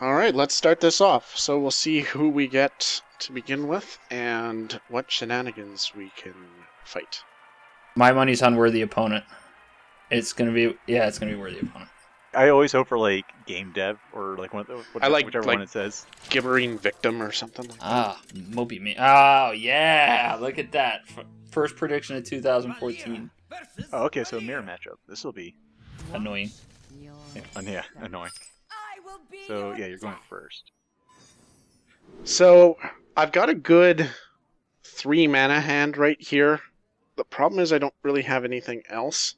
All right, let's start this off. So we'll see who we get to begin with and what shenanigans we can fight. My money's on worthy opponent. It's gonna be worthy opponent. I always hope for like game dev or like whichever one it says. Gibbering Victim or something like that. Moby me. Oh yeah, look at that. First prediction of 2014. Oh, okay, so mirror matchup. This will be Annoying. yeah, annoying. So yeah, you're going first. So I've got a good 3 mana hand right here. The problem is I don't really have anything else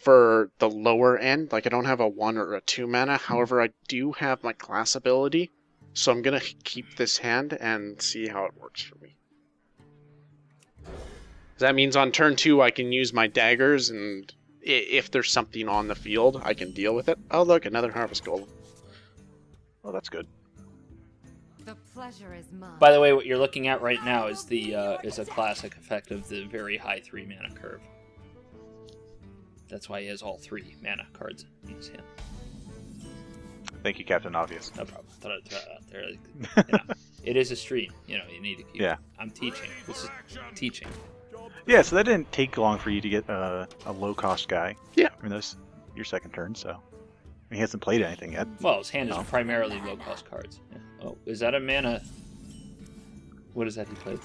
for the lower end. Like I don't have a 1 or a 2 mana. However, I do have my class ability. So I'm going to keep this hand and see how it works for me. That means on turn 2 I can use my daggers, and if there's something on the field, I can deal with it. Oh look, another Harvest Golem. Oh, that's good. The pleasure is mine. By the way, what you're looking at right now is a classic effect of the very high 3 mana curve. That's why he has all 3 mana cards in his hand. Thank you, Captain Obvious. No problem. Thought I'd throw that out there. It is a stream. You need to keep. Yeah. I'm teaching. This is teaching. Yeah, so that didn't take long for you to get a low-cost guy. Yeah. I mean, that's your second turn, so... He hasn't played anything yet. Well, his hand is primarily low-cost cards. Yeah. Oh, is that a mana? What is that he played?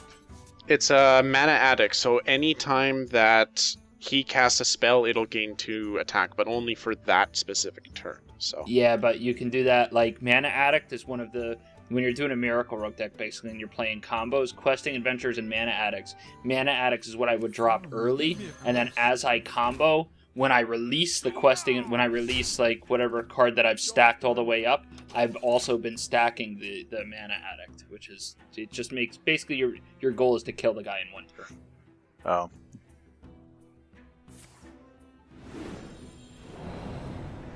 It's a Mana Addict, so anytime that he casts a spell, it'll gain 2 attack, but only for that specific turn. So Yeah, but you can do that. Like, Mana Addict is one of the... When you're doing a Miracle Rogue deck, basically, and you're playing combos, Questing Adventures and Mana Addicts. Mana Addicts is what I would drop early, and then as I combo... When I release the questing, when I release like whatever card that I've stacked all the way up, I've also been stacking the Mana Addict, which is, it just makes, basically your goal is to kill the guy in 1 turn. Oh.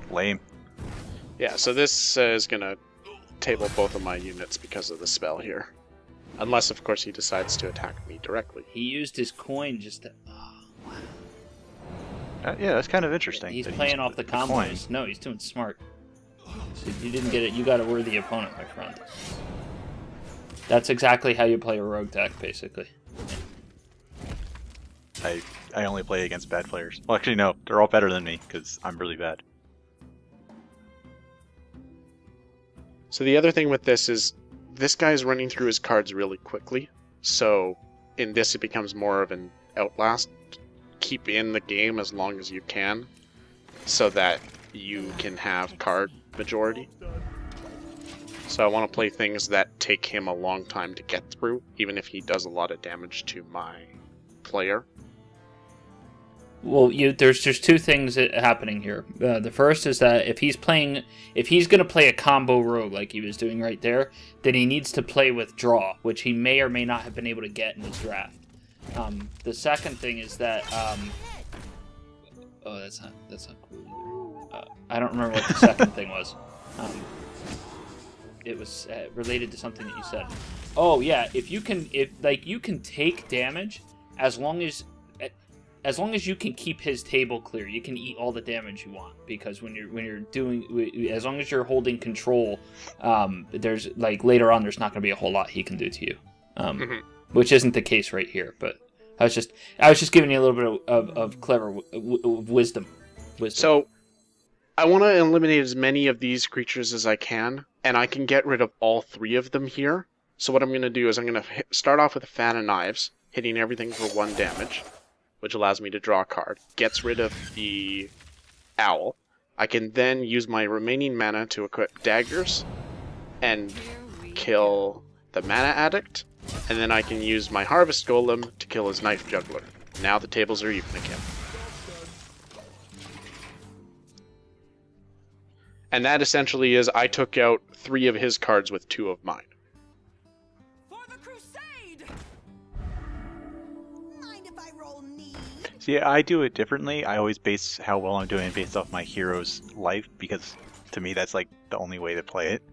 Lame. yeah, so this is going to table both of my units because of the spell here. Unless, of course, he decides to attack me directly. He used his coin just to... Yeah, that's kind of interesting. He's that playing off the coin. combos. No, he's doing smart. So you didn't get it. You got a worthy opponent, my friend. That's exactly how you play a rogue deck, basically. I only play against bad players. Well, actually, no. They're all better than me, because I'm really bad. So the other thing with this is, this guy's running through his cards really quickly. So in this, it becomes more of an outlast. Keep in the game as long as you can, so that you can have card majority. So I want to play things that take him a long time to get through, even if he does a lot of damage to my player. Well, there's 2 things happening here. The first is that if he's going to play a combo rogue like he was doing right there, then he needs to play with draw, which he may or may not have been able to get in his draft. The second thing is that, oh, that's not cool either. I don't remember what the second thing was. It was related to something that you said. Oh yeah, you can take damage as long as you can keep his table clear. You can eat all the damage you want, because when you're doing, as long as you're holding control, there's like later on there's not going to be a whole lot he can do to you. Which isn't the case right here, but I was just giving you a little bit of clever wisdom. So I want to eliminate as many of these creatures as I can, and I can get rid of all 3 of them here. So what I'm going to do is I'm going to start off with a Fan of Knives, hitting everything for 1 damage, which allows me to draw a card. Gets rid of the Owl. I can then use my remaining mana to equip Daggers and kill the Mana Addict. And then I can use my Harvest Golem to kill his Knife Juggler. Now the tables are even again. And that essentially is, I took out 3 of his cards with 2 of mine. For the crusade! Mind if I roll knee? See, I do it differently. I always base how well I'm doing based off my hero's life, because to me that's like the only way to play it.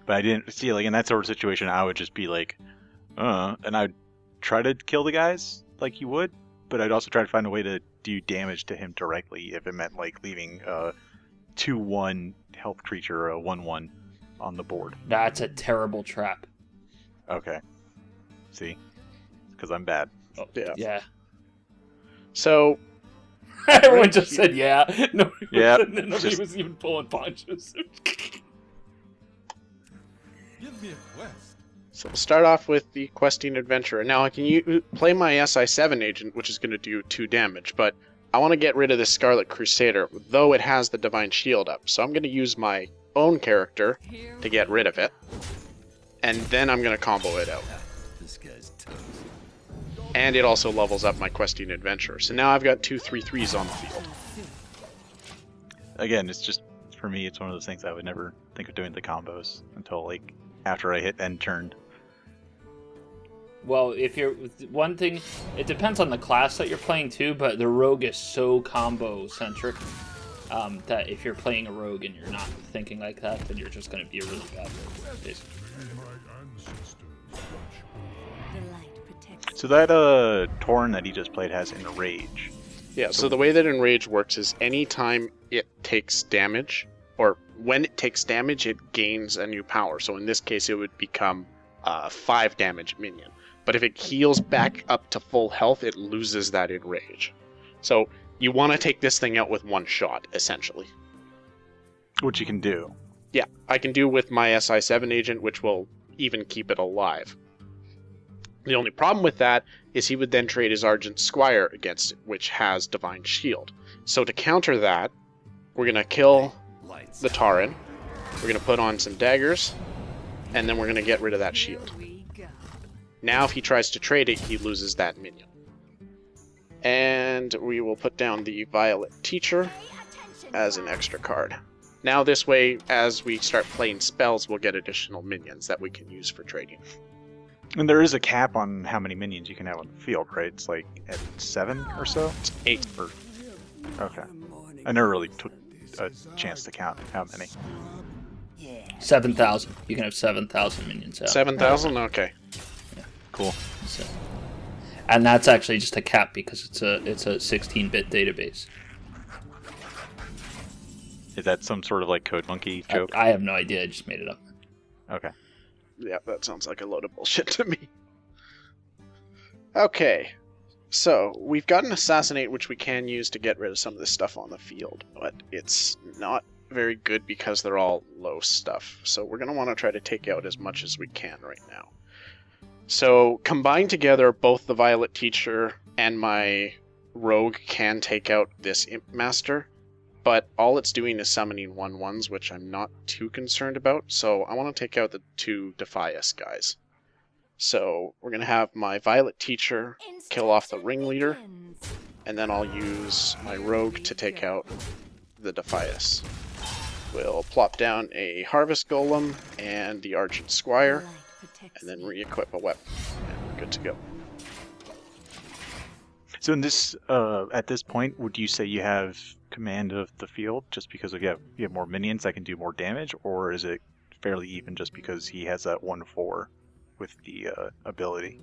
But I didn't see, like, in that sort of situation, I would just be like, and I'd try to kill the guys like you would, but I'd also try to find a way to do damage to him directly if it meant like leaving a 2/1 health creature or a 1/1 on the board. That's a terrible trap. Okay. See? Because I'm bad. Oh, Yeah. yeah. So Everyone just said yeah. Nobody, Yeah, nobody just- was even pulling punches. Give me a quest. So we'll start off with the questing adventurer. Now I can play my SI7 agent, which is going to do 2 damage, but I want to get rid of this Scarlet Crusader, though it has the Divine Shield up. So I'm going to use my own character to get rid of it, and then I'm going to combo it out. This guy's toast. And it also levels up my questing adventurer. So now I've got 2 3/3s on the field. Again, it's just, for me, it's one of those things I would never think of doing the combos until, like, after I hit end turn. Well, if you're one thing, it depends on the class that you're playing too. But the rogue is so combo centric that if you're playing a rogue and you're not thinking like that, then you're just going to be a really bad rogue. Basically. The light protects. So that Torn that he just played has Enrage. Yeah, so the way that Enrage works is anytime it takes damage, or when it takes damage, it gains a new power. So in this case, it would become a 5 damage minion. But if it heals back up to full health, it loses that Enrage. So you want to take this thing out with one shot, essentially. Which you can do. Yeah, I can do with my SI7 agent, which will even keep it alive. The only problem with that is he would then trade his Argent Squire against it, which has Divine Shield. So to counter that, we're going to kill the Tauren, we're going to put on some daggers, and then we're going to get rid of that shield. Here we go. Now if he tries to trade it, he loses that minion. And we will put down the Violet Teacher as an extra card. Now this way, as we start playing spells, we'll get additional minions that we can use for trading. And there is a cap on how many minions you can have on the field, right? It's like at 7 or so? It's 8. Or... Okay. I never really took a chance to count how many. 7,000. You can have 7,000 minions out. 7,000? Okay. Cool. So, and that's actually just a cap because it's a 16-bit database. Is that some sort of like Code Monkey joke? I have no idea. I just made it up. Okay. Yeah, that sounds like a load of bullshit to me. Okay. So, we've got an Assassinate, which we can use to get rid of some of this stuff on the field, but it's not very good because they're all low stuff. So we're going to want to try to take out as much as we can right now. So, combined together, both the Violet Teacher and my Rogue can take out this Imp Master, but all it's doing is summoning 1/1s, which I'm not too concerned about, so I want to take out the 2 Defias guys. So we're going to have my Violet Teacher kill off the Ringleader, and then I'll use my Rogue to take out the Defias. We'll plop down a Harvest Golem and the Argent Squire, and then re-equip a weapon, and we're good to go. So in this, at this point, would you say you have command of the field just because you have more minions that can do more damage, or is it fairly even just because he has that 1/4 with the ability?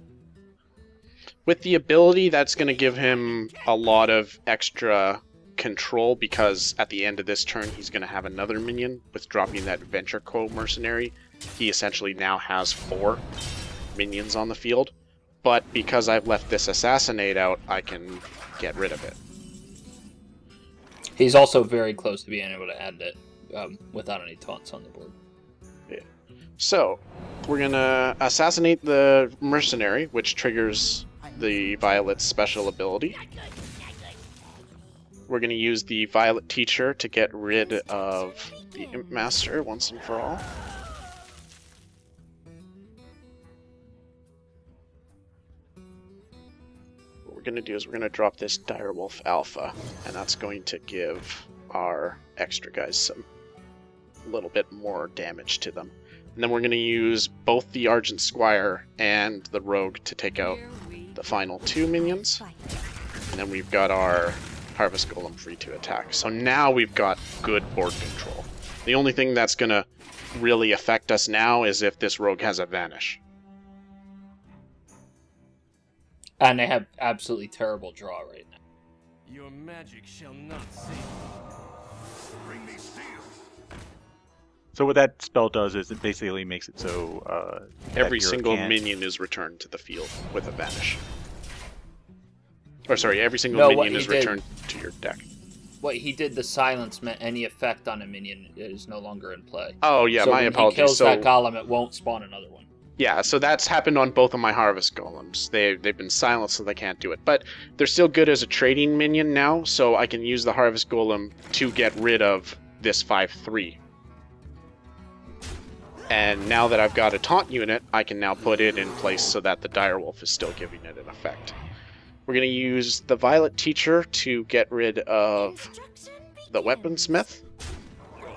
With the ability, that's going to give him a lot of extra control, because at the end of this turn he's going to have another minion. With dropping that Venture Co mercenary, he essentially now has 4 minions on the field. But because I've left this Assassinate out, I can get rid of it. He's also very close to being able to add it without any taunts on the board. Yeah. So, we're going to Assassinate the mercenary, which triggers the Violet's special ability. We're going to use the Violet Teacher to get rid of the Imp Master once and for all. What we're going to do is we're going to drop this Direwolf Alpha, and that's going to give our extra guys a little bit more damage to them. And then we're going to use both the Argent Squire and the Rogue to take out the final 2 minions. And then we've got our Harvest Golem free to attack. So now we've got good board control. The only thing that's going to really affect us now is if this Rogue has a Vanish. And they have absolutely terrible draw right now. Your magic shall not save me. Bring me steel. So what that spell does is it basically makes it so that Every hero single can't- minion is returned to the field with a vanish. Or sorry, every single No, what minion he is did- returned to your deck. What he did, the silence meant any effect on a minion is no longer in play. Oh yeah, so my when apologies. he kills So that golem, it won't spawn another one. yeah, so that's happened on both of my harvest golems. They've been silenced, so they can't do it. But they're still good as a trading minion now, so I can use the harvest golem to get rid of this 5/3. And now that I've got a taunt unit, I can now put it in place so that the direwolf is still giving it an effect. We're going to use the Violet Teacher to get rid of the Weaponsmith,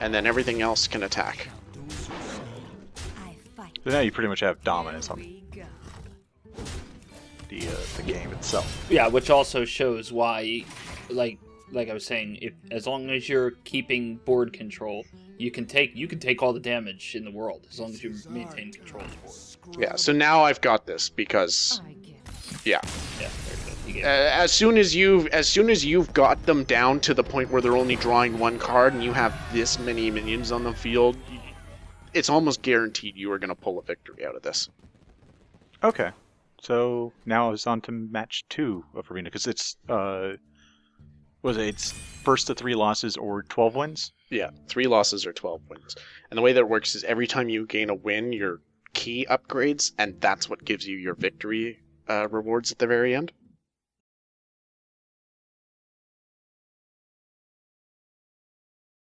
and then everything else can attack. I fight. So now you pretty much have dominance on We go. the game itself. Yeah, which also shows why, like I was saying, if as long as you're keeping board control, you can take all the damage in the world as long as you maintain control of the board. Yeah, so now I've got this because I get. yeah, Yeah, very good. You get as soon as you've got them down to the point where they're only drawing one card and you have this many minions on the field, it's almost guaranteed you are going to pull a victory out of this. Okay, so now it's on to match 2 of Arena because it's it's first to 3 losses or 12 wins. Yeah, 3 losses or 12 wins. And the way that it works is every time you gain a win, your key upgrades, and that's what gives you your victory rewards at the very end.